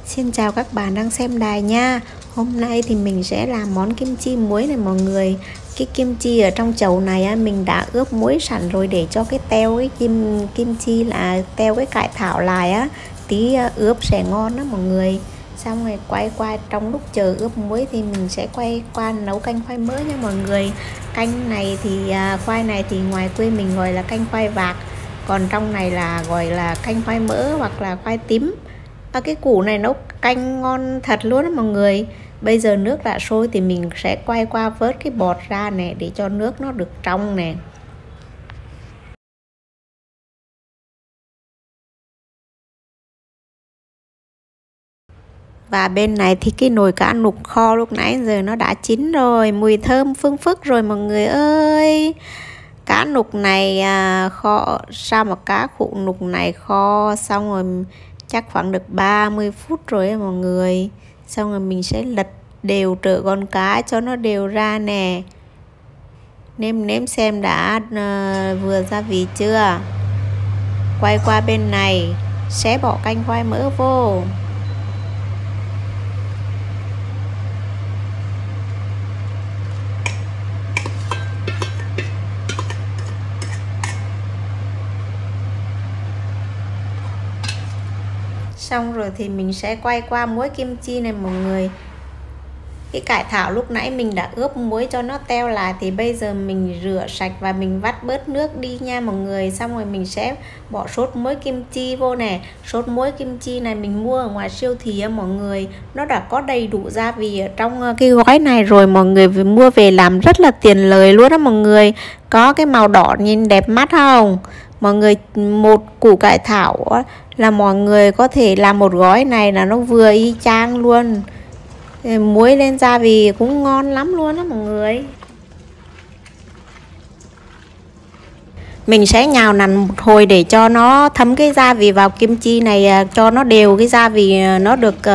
Xin chào các bạn đang xem đài nha. Hôm nay thì mình sẽ làm món kim chi muối này mọi người. Cái kim chi ở trong chậu này á, mình đã ướp muối sẵn rồi để cho cái teo cái kim chi là teo cái cải thảo lại á, tí ướp sẽ ngon đó mọi người. Xong rồi quay qua trong lúc chờ ướp muối thì mình sẽ quay qua nấu canh khoai mỡ nha mọi người. Canh này thì khoai này thì ngoài quê mình gọi là canh khoai vạc, còn trong này là gọi là canh khoai mỡ hoặc là khoai tím. Cái củ này nấu canh ngon thật luôn đó mọi người. Bây giờ nước đã sôi thì mình sẽ quay qua vớt cái bọt ra nè, để cho nước nó được trong nè. Và bên này thì cái nồi cá nục kho lúc nãy giờ nó đã chín rồi, mùi thơm phưng phức rồi mọi người ơi. Cá nục này kho sao mà cá khụ nục này kho xong rồi chắc khoảng được 30 phút rồi mọi người. Xong rồi mình sẽ lật đều trở con cá cho nó đều ra nè. Nêm nếm xem đã vừa gia vị chưa. Quay qua bên này sẽ bỏ canh khoai mỡ vô. Xong rồi thì mình sẽ quay qua muối kim chi này mọi người. Cái cải thảo lúc nãy mình đã ướp muối cho nó teo lại, thì bây giờ mình rửa sạch và mình vắt bớt nước đi nha mọi người. Xong rồi mình sẽ bỏ sốt muối kim chi vô nè. Sốt muối kim chi này mình mua ở ngoài siêu thị á mọi người. Nó đã có đầy đủ gia vị ở trong cái gói này rồi, mọi người mua về làm rất là tiền lời luôn đó mọi người. Có cái màu đỏ nhìn đẹp mắt không? Mọi người, một củ cải thảo là mọi người có thể làm một gói này là nó vừa y chang luôn. Muối lên gia vị cũng ngon lắm luôn đó mọi người. Mình sẽ nhào nặn một hồi để cho nó thấm cái gia vị vào kim chi này, cho nó đều cái gia vị nó được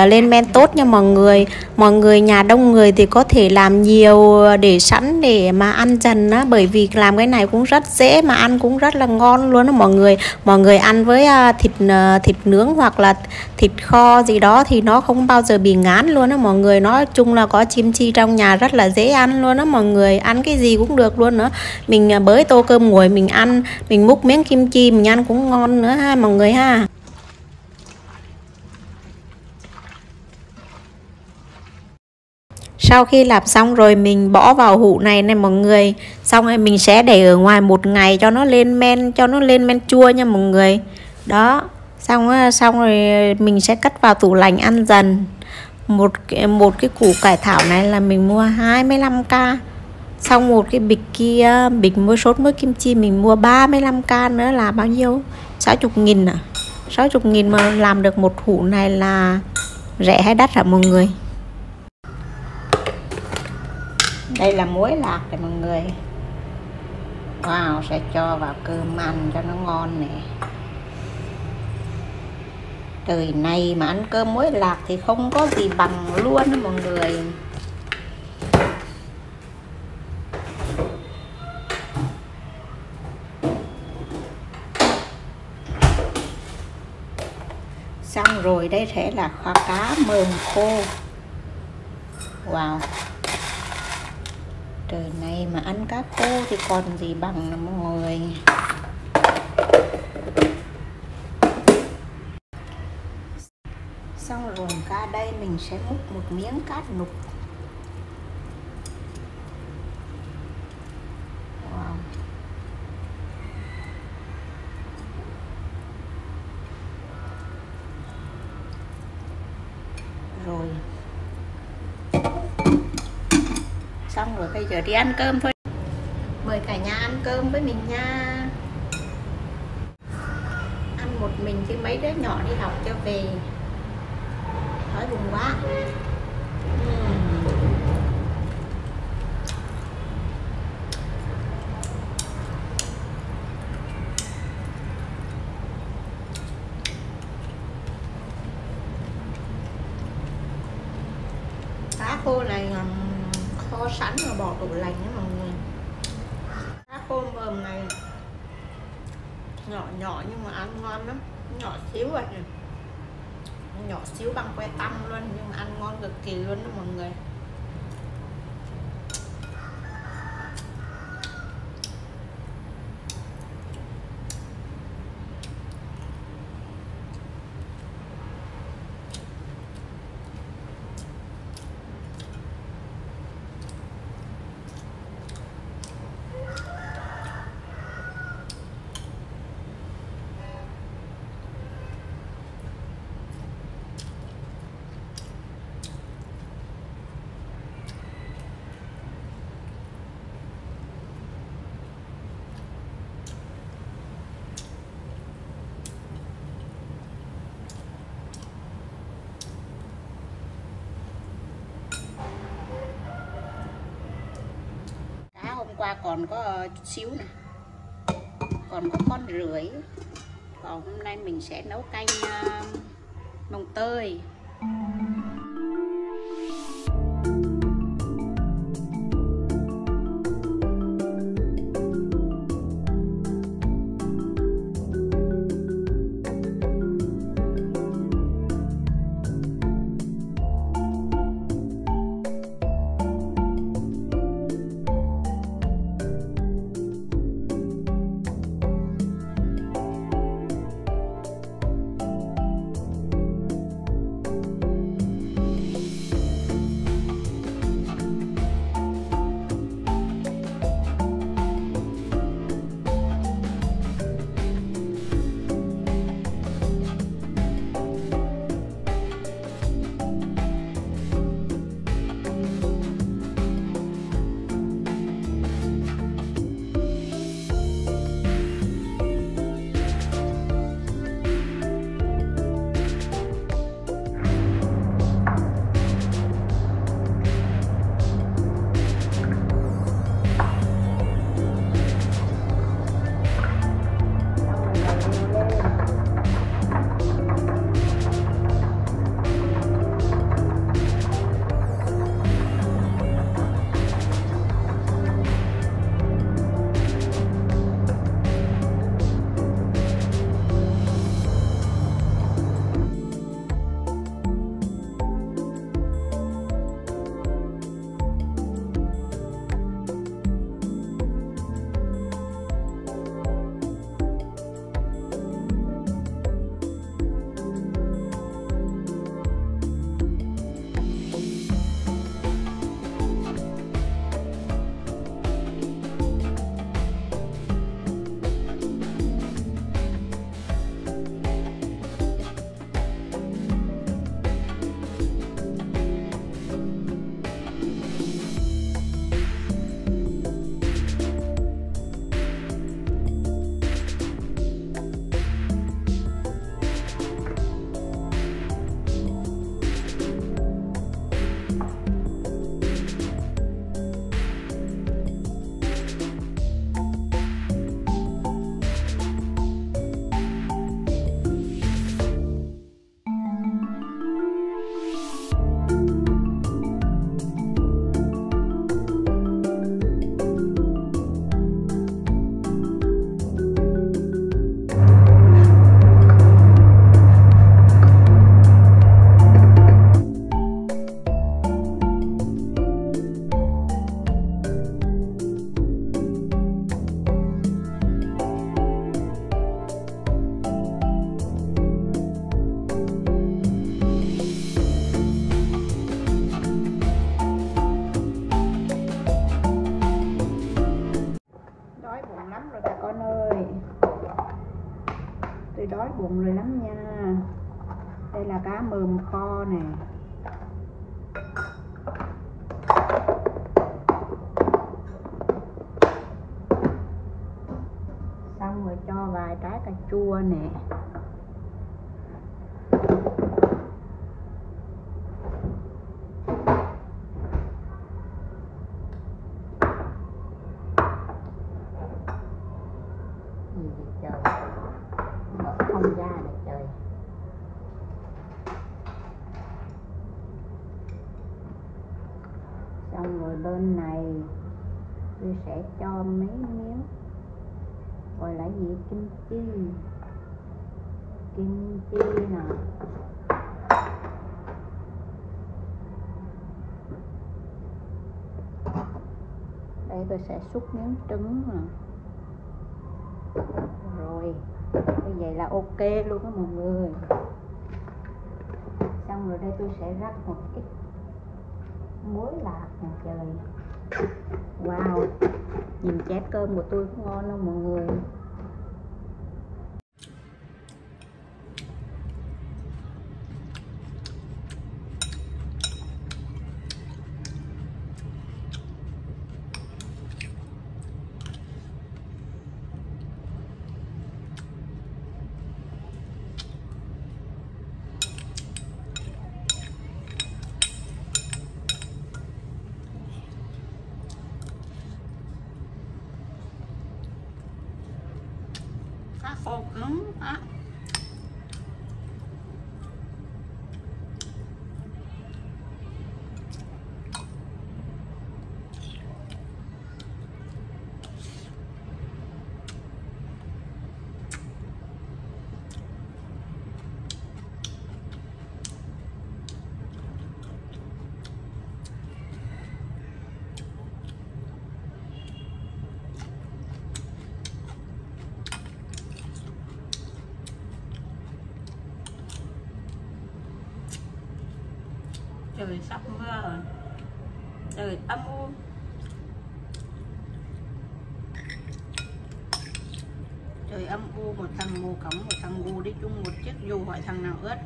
lên men tốt nha mọi người. Mọi người nhà đông người thì có thể làm nhiều để sẵn để mà ăn dần á, bởi vì làm cái này cũng rất dễ mà ăn cũng rất là ngon luôn đó mọi người. Mọi người ăn với thịt nướng hoặc là thịt kho gì đó thì nó không bao giờ bị ngán luôn đó mọi người. Nói chung là có kim chi trong nhà rất là dễ ăn luôn đó mọi người, ăn cái gì cũng được luôn nữa. Mình bới tô cơm nguội mình ăn, mình múc miếng kim chi mình ăn cũng ngon nữa ha mọi người ha. Sau khi làm xong rồi mình bỏ vào hũ này nè mọi người. Xong rồi mình sẽ để ở ngoài một ngày cho nó lên men chua nha mọi người. Đó, xong rồi mình sẽ cất vào tủ lạnh ăn dần. Một cái củ cải thảo này là mình mua 25k. Xong một cái bịch kia, bịch muối sốt muối kim chi mình mua 35k nữa là bao nhiêu? 60.000 à? 60.000 mà làm được một hũ này là rẻ hay đắt hả mọi người? Đây là muối lạc này mọi người. Wow, sẽ cho vào cơm ăn cho nó ngon nè. Đời này mà ăn cơm muối lạc thì không có gì bằng luôn đó mọi người. Xong rồi đây sẽ là kho cá mờn khô. Wow, trời này mà ăn cá khô thì còn gì bằng nè mọi người. Xong rồi ra đây mình sẽ múc một miếng cá nục. Wow. Rồi. Xong rồi bây giờ đi ăn cơm thôi. Mời cả nhà ăn cơm với mình nha. Ăn một mình chứ mấy đứa nhỏ đi học cho về đói bụng quá. Cá khô này kho sẵn rồi bỏ tủ lạnh đó mọi người. Cá khô mờm này nhỏ nhỏ nhưng mà ăn ngon lắm, nhỏ xíu vậy. Nhỏ xíu bằng que tăm luôn nhưng mà ăn ngon cực kỳ luôn đó mọi người. Hôm qua còn có chút xíu nè, còn có con rưỡi. Còn hôm nay mình sẽ nấu canh mồng tơi. Tôi đói bụng rồi lắm nha. Đây là cá mờm kho nè. Xong rồi cho vài trái cà chua nè. Gì vậy trời, mở không ra nè trời. Xong rồi bên này tôi sẽ cho mấy miếng gọi là gì, kim chi nè. tôi sẽ xúc miếng trứng nè. Rồi như vậy là ok luôn đó mọi người. Xong rồi đây tôi sẽ rắc một ít muối lạc nè trời. Wow, nhìn chén cơm của tôi có ngon không mọi người? Khô cứng á. Trời sắp mưa rồi, trời âm u. Trời âm u, một thằng mù cống, một thằng ngu đi chung một chiếc dù, hỏi thằng nào ướt.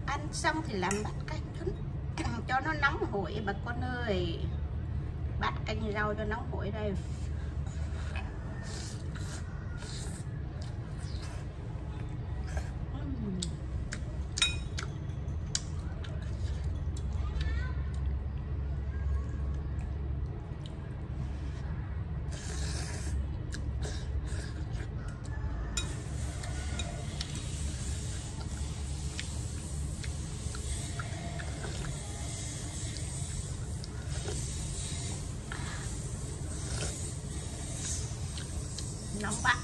Ăn xong thì làm bát canh cho nó nóng hổi bà con ơi. Bát canh rau cho nóng hổi đây. Nóng bát.